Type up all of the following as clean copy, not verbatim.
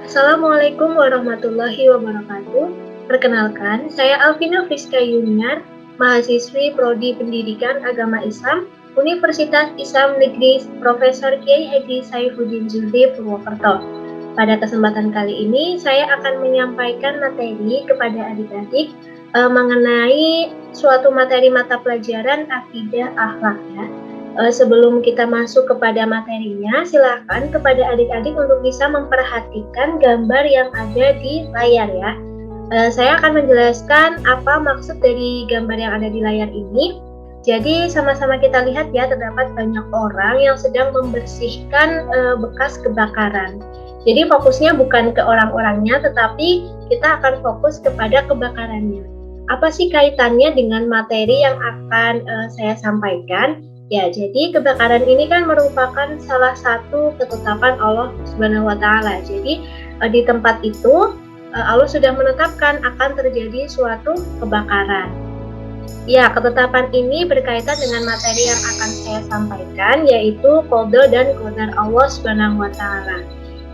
Assalamualaikum warahmatullahi wabarakatuh. Perkenalkan, saya Alvina Friska Yuniar, mahasiswi Prodi Pendidikan Agama Islam, Universitas Islam Negeri Profesor Kiai Haji Saifuddin Zuhdi Purwokerto. Pada kesempatan kali ini, saya akan menyampaikan materi kepada adik-adik mengenai suatu materi mata pelajaran akidah akhlak ya. Sebelum kita masuk kepada materinya, silakan kepada adik-adik untuk bisa memperhatikan gambar yang ada di layar ya. Saya akan menjelaskan apa maksud dari gambar yang ada di layar ini. Jadi sama-sama kita lihat ya, terdapat banyak orang yang sedang membersihkan bekas kebakaran. Jadi fokusnya bukan ke orang-orangnya, tetapi kita akan fokus kepada kebakarannya. Apa sih kaitannya dengan materi yang akan saya sampaikan? Ya, jadi kebakaran ini kan merupakan salah satu ketetapan Allah Subhanahu wa Ta'ala. Jadi di tempat itu Allah sudah menetapkan akan terjadi suatu kebakaran. Ya, ketetapan ini berkaitan dengan materi yang akan saya sampaikan, yaitu qada dan qadar Allah Subhanahu wa Ta'ala.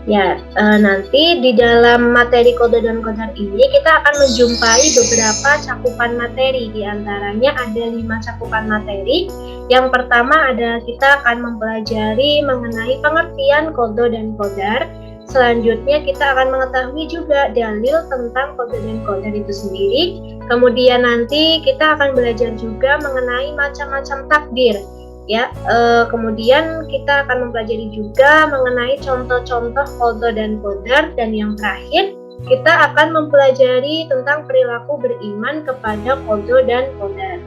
Ya, nanti di dalam materi qada dan qadar ini kita akan menjumpai beberapa cakupan materi. Di antaranya ada 5 cakupan materi. Yang pertama ada kita akan mempelajari mengenai pengertian qada dan qadar. Selanjutnya kita akan mengetahui juga dalil tentang qada dan qadar itu sendiri. Kemudian nanti kita akan belajar juga mengenai macam-macam takdir. Ya, kemudian kita akan mempelajari juga mengenai contoh-contoh qada dan qadar, dan yang terakhir kita akan mempelajari tentang perilaku beriman kepada qada dan qadar.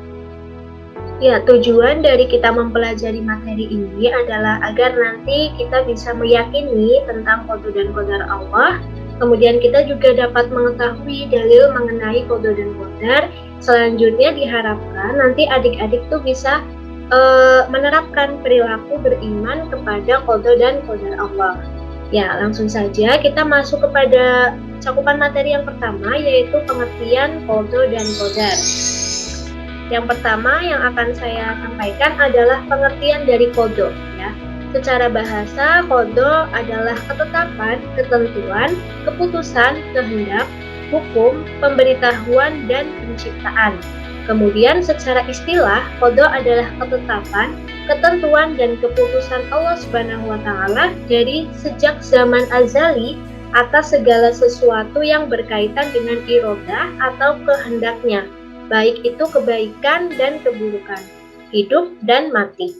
Ya, tujuan dari kita mempelajari materi ini adalah agar nanti kita bisa meyakini tentang qada dan qadar Allah. Kemudian kita juga dapat mengetahui dalil mengenai qada dan qadar. Selanjutnya diharapkan nanti adik-adik tuh bisa menerapkan perilaku beriman kepada qada dan qadar Allah. Ya, langsung saja kita masuk kepada cakupan materi yang pertama, yaitu pengertian qada dan qadar. Yang pertama yang akan saya sampaikan adalah pengertian dari qada ya. Secara bahasa, qada adalah ketetapan, ketentuan, keputusan, kehendak, hukum, pemberitahuan, dan penciptaan. Kemudian secara istilah, qada adalah ketetapan, ketentuan, dan keputusan Allah Subhanahu wa Ta'ala dari sejak zaman azali atas segala sesuatu yang berkaitan dengan iradah atau kehendaknya, baik itu kebaikan dan keburukan, hidup dan mati.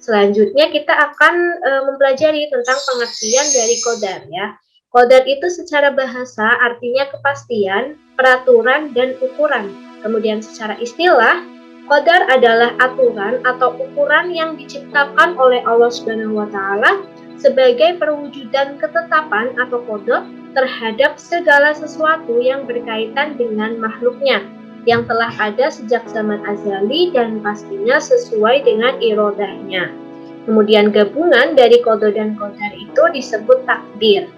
Selanjutnya kita akan mempelajari tentang pengertian dari qadar ya. Qadar itu secara bahasa artinya kepastian, peraturan, dan ukuran. Kemudian secara istilah, qadar adalah aturan atau ukuran yang diciptakan oleh Allah Subhanahu wa Ta'ala sebagai perwujudan ketetapan atau qada terhadap segala sesuatu yang berkaitan dengan makhluknya yang telah ada sejak zaman azali dan pastinya sesuai dengan iradahnya. Kemudian gabungan dari qada dan qadar itu disebut takdir.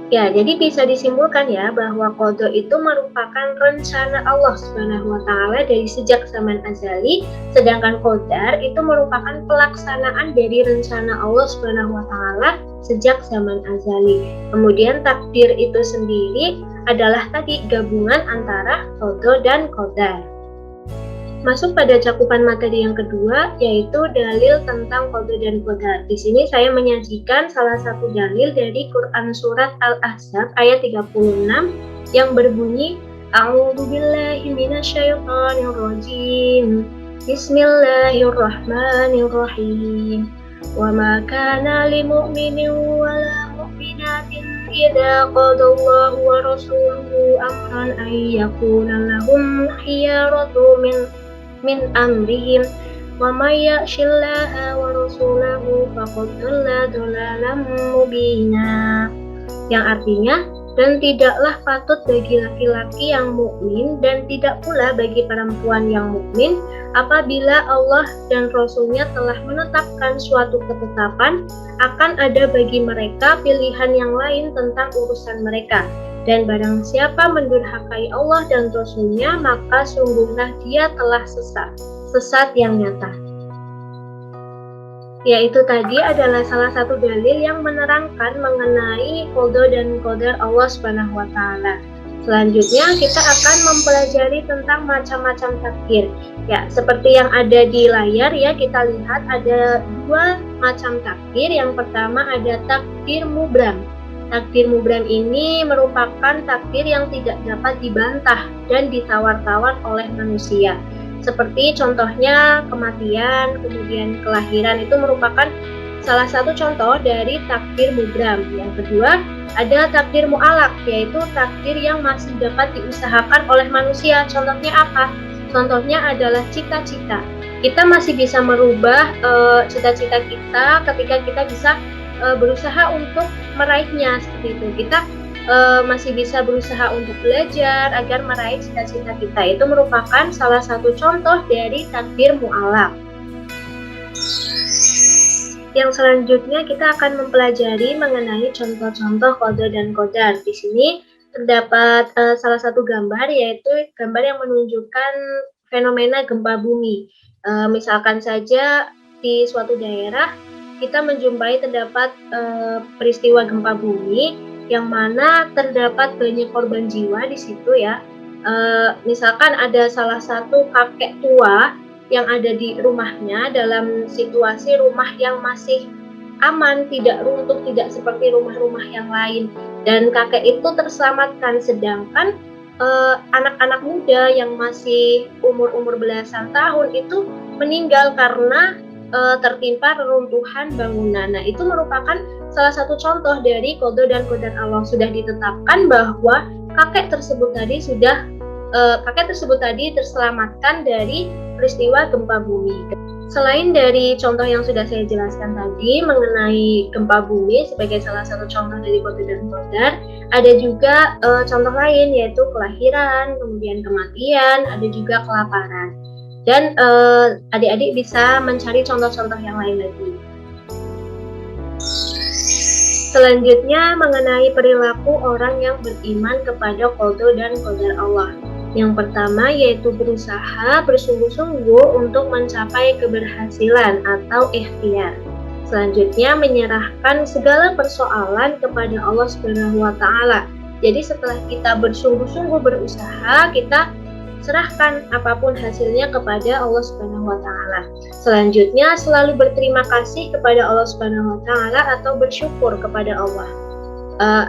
Ya, jadi bisa disimpulkan ya bahwa qada itu merupakan rencana Allah Subhanahu wa Ta'ala dari sejak zaman azali, sedangkan qadar itu merupakan pelaksanaan dari rencana Allah Subhanahu wa Ta'ala sejak zaman azali. Kemudian takdir itu sendiri adalah tadi gabungan antara qada dan qadar. Masuk pada cakupan materi yang kedua, yaitu dalil tentang qada dan qadar. Di sini saya menyajikan salah satu dalil dari Quran surat Al-Ahzab ayat 36 yang berbunyi, A'udzubillahi minasyaitonirrajim. Bismillahirrahmanirrahim. Wa ma kana limu'minin wa la mu'minatin idza qadallahu wa rasuluhu amran ay yakuna lahum khiyaratu min amrihim wa may ya'shillaha wa rasulahu faqad dhalla dhalalan mubina. Yang artinya, dan tidaklah patut bagi laki-laki yang mukmin dan tidak pula bagi perempuan yang mukmin apabila Allah dan Rasul-Nya telah menetapkan suatu ketetapan akan ada bagi mereka pilihan yang lain tentang urusan mereka. Dan barang siapa mendurhakai Allah dan Rasul-Nya, maka sungguhlah dia telah sesat yang nyata. Yaitu tadi adalah salah satu dalil yang menerangkan mengenai qada dan qadar Allah Subhanahu wa taala. Selanjutnya kita akan mempelajari tentang macam-macam takdir. Ya, seperti yang ada di layar ya, kita lihat ada dua macam takdir. Yang pertama ada takdir mubram. Takdir mubram ini merupakan takdir yang tidak dapat dibantah dan ditawar-tawar oleh manusia. Seperti contohnya kematian, kemudian kelahiran, itu merupakan salah satu contoh dari takdir mubram. Yang kedua, ada takdir mu'alaq, yaitu takdir yang masih dapat diusahakan oleh manusia. Contohnya apa? Contohnya adalah cita-cita. Kita masih bisa merubah cita-cita kita ketika kita bisa berusaha untuk meraihnya, seperti itu. Kita masih bisa berusaha untuk belajar agar meraih cita-cita kita. Itu merupakan salah satu contoh dari takdir mu'alaq. Yang selanjutnya kita akan mempelajari mengenai contoh-contoh qada dan qadar. Di sini terdapat salah satu gambar, yaitu gambar yang menunjukkan fenomena gempa bumi. Misalkan saja di suatu daerah kita menjumpai terdapat peristiwa gempa bumi yang mana terdapat banyak korban jiwa di situ ya. Misalkan ada salah satu kakek tua yang ada di rumahnya dalam situasi rumah yang masih aman, tidak runtuh, tidak seperti rumah-rumah yang lain, dan kakek itu terselamatkan, sedangkan anak-anak muda yang masih umur-umur belasan tahun itu meninggal karena tertimpa reruntuhan bangunan. Nah, itu merupakan salah satu contoh dari qada dan qadar Allah. Sudah ditetapkan bahwa kakek tersebut tadi terselamatkan dari peristiwa gempa bumi. Selain dari contoh yang sudah saya jelaskan tadi mengenai gempa bumi sebagai salah satu contoh dari qada dan qadar, ada juga contoh lain, yaitu kelahiran, kemudian kematian, ada juga kelaparan. Dan adik-adik bisa mencari contoh-contoh yang lain lagi. Selanjutnya mengenai perilaku orang yang beriman kepada qada dan qadar Allah. Yang pertama yaitu berusaha bersungguh-sungguh untuk mencapai keberhasilan atau ikhtiar. Selanjutnya menyerahkan segala persoalan kepada Allah Subhanahu wa taala. Jadi setelah kita bersungguh-sungguh berusaha, kita serahkan apapun hasilnya kepada Allah Subhanahu wa taala. Selanjutnya selalu berterima kasih kepada Allah Subhanahu wa taala atau bersyukur kepada Allah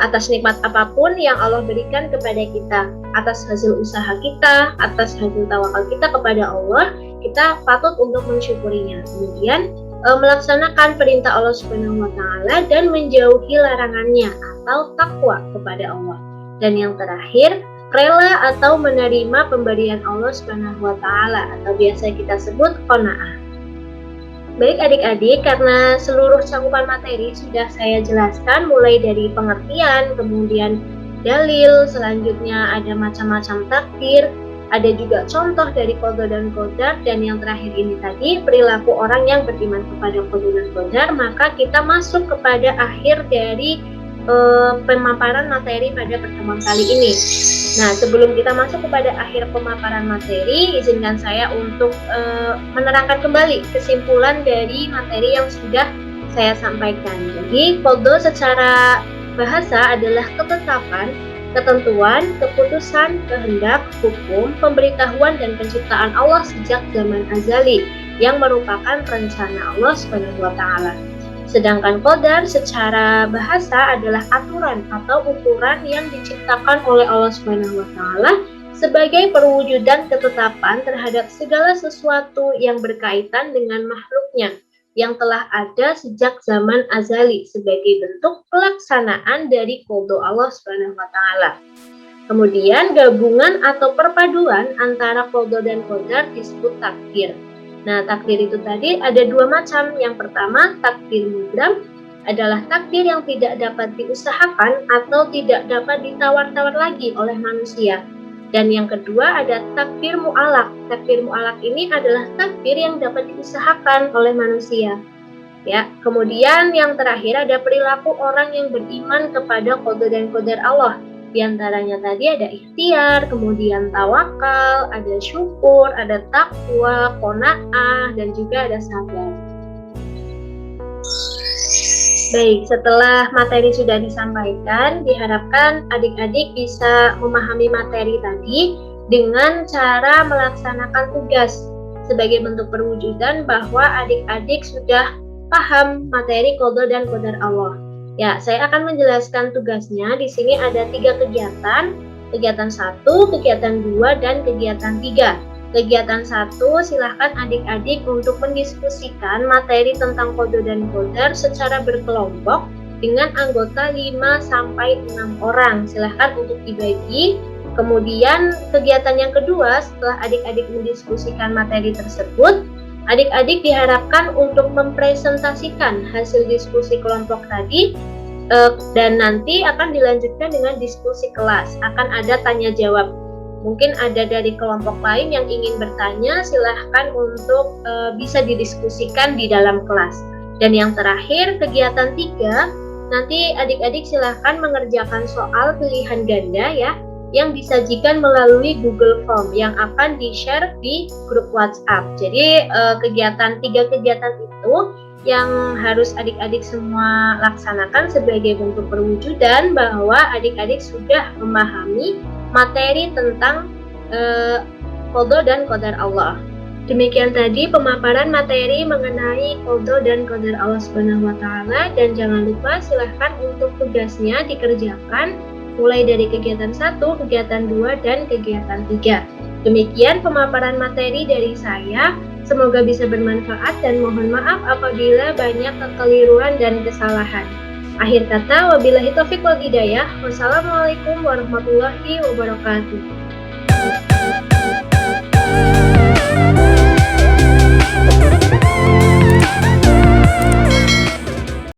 atas nikmat apapun yang Allah berikan kepada kita, atas hasil usaha kita, atas hasil tawakal kita kepada Allah, kita patut untuk mensyukurinya. Kemudian melaksanakan perintah Allah Subhanahu wa taala dan menjauhi larangannya atau takwa kepada Allah. Dan yang terakhir, rela atau menerima pemberian Allah Subhanahu wa taala atau biasa kita sebut qanaah. Baik adik-adik, karena seluruh cakupan materi sudah saya jelaskan, mulai dari pengertian, kemudian dalil, selanjutnya ada macam-macam takdir, ada juga contoh dari qada dan qadar, dan yang terakhir ini tadi perilaku orang yang beriman kepada qada dan qadar. Maka kita masuk kepada akhir dari pemaparan materi pada pertemuan kali ini. Nah, sebelum kita masuk kepada akhir pemaparan materi, izinkan saya untuk menerangkan kembali kesimpulan dari materi yang sudah saya sampaikan. Jadi, qada secara bahasa adalah ketetapan, ketentuan, keputusan, kehendak, hukum, pemberitahuan, dan penciptaan Allah sejak zaman azali yang merupakan rencana Allah Subhanahu wa taala. Sedangkan qadar secara bahasa adalah aturan atau ukuran yang diciptakan oleh Allah Subhanahu wa taala sebagai perwujudan ketetapan terhadap segala sesuatu yang berkaitan dengan makhluknya yang telah ada sejak zaman azali sebagai bentuk pelaksanaan dari qada Allah Subhanahu wa taala. Kemudian gabungan atau perpaduan antara qada dan qadar disebut takdir. Nah, takdir itu tadi ada dua macam. Yang pertama, takdir mubram adalah takdir yang tidak dapat diusahakan atau tidak dapat ditawar-tawar lagi oleh manusia. Dan yang kedua ada takdir mu'alaq. Takdir mu'alaq ini adalah takdir yang dapat diusahakan oleh manusia. Ya, kemudian yang terakhir ada perilaku orang yang beriman kepada qada dan qadar Allah. Di antaranya tadi ada ikhtiar, kemudian tawakal, ada syukur, ada takwa, qanaah, dan juga ada sabar. Baik, setelah materi sudah disampaikan, diharapkan adik-adik bisa memahami materi tadi dengan cara melaksanakan tugas sebagai bentuk perwujudan bahwa adik-adik sudah paham materi qada dan qadar Allah. Ya, saya akan menjelaskan tugasnya. Di sini ada 3 kegiatan, kegiatan 1, kegiatan 2, dan kegiatan 3. Kegiatan 1, silahkan adik-adik untuk mendiskusikan materi tentang qada dan qadar secara berkelompok dengan anggota 5-6 orang. Silahkan untuk dibagi. Kemudian kegiatan yang kedua, setelah adik-adik mendiskusikan materi tersebut, adik-adik diharapkan untuk mempresentasikan hasil diskusi kelompok tadi dan nanti akan dilanjutkan dengan diskusi kelas. Akan ada tanya jawab. Mungkin ada dari kelompok lain yang ingin bertanya, silahkan untuk bisa didiskusikan di dalam kelas. Dan yang terakhir, kegiatan 3, nanti adik-adik silahkan mengerjakan soal pilihan ganda ya, yang disajikan melalui Google Form yang akan di-share di grup WhatsApp. Jadi 3 kegiatan itu yang harus adik-adik semua laksanakan sebagai bentuk perwujudan bahwa adik-adik sudah memahami materi tentang qada dan qadar Allah. Demikian tadi pemaparan materi mengenai qada dan qadar Allah Subhanahu wa taala, dan jangan lupa silahkan untuk tugasnya dikerjakan mulai dari kegiatan 1, kegiatan 2, dan kegiatan 3. Demikian pemaparan materi dari saya. Semoga bisa bermanfaat dan mohon maaf apabila banyak kekeliruan dan kesalahan. Akhir kata, wabillahi taufiq wal hidayah. Wassalamualaikum warahmatullahi wabarakatuh.